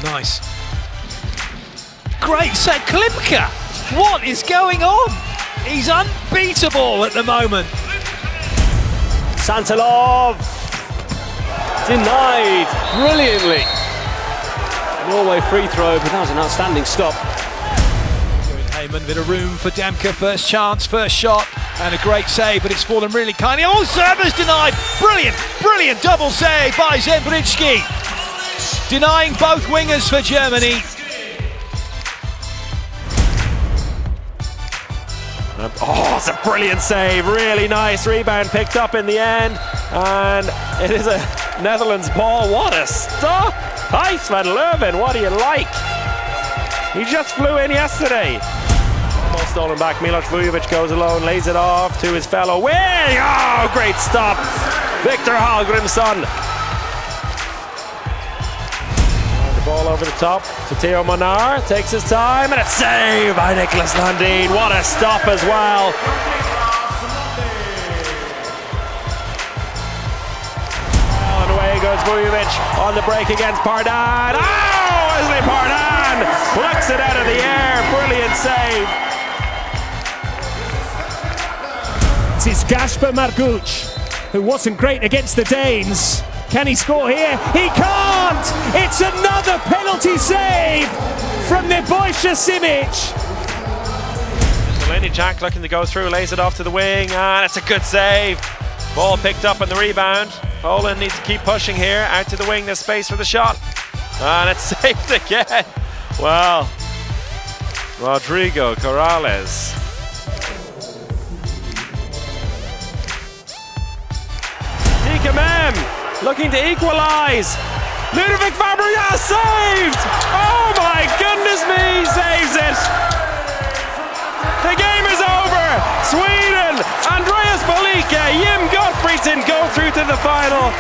nice. Great set, Klimka! What is going on? He's unbeatable at the moment. Santalov denied brilliantly. Norway free throw, but that was an outstanding stop. Heyman, bit of room for Demka, first chance, first shot, and a great save, but it's fallen really kindly. Oh, server's denied! Brilliant, brilliant double save by Zembritsky. Denying both wingers for Germany. Oh, it's a brilliant save, really nice rebound picked up in the end, and it is a Netherlands ball. What a stop! Thijs van Leeuwen, what do you like? He just flew in yesterday. Ball stolen back, Milos Vujovic goes alone, lays it off to his fellow wing. Oh, great stop! Victor Hallgrimsson. The ball over the top to Theo Monar, takes his time, and it's saved by Niklas Landin. What a stop as well. And away goes Vujovic on the break against Pardon. Oh, Wesley Pardon plucks it out of the air. Brilliant save. It's Gasper Marguc, who wasn't great against the Danes. Can he score here? He can't! It's another penalty save from Nebojša Simic. Delaney Jack looking to go through, lays it off to the wing, and it's a good save. Ball picked up on the rebound. Poland needs to keep pushing here, out to the wing, there's space for the shot. And it's saved again. Well, Rodrigo Corrales. Mem looking to equalise. Ludovic Fabregas saved! Oh my goodness me, saves it! The game is over! Sweden, Andreas Bolika, Jim Gottfriedsen go through to the final.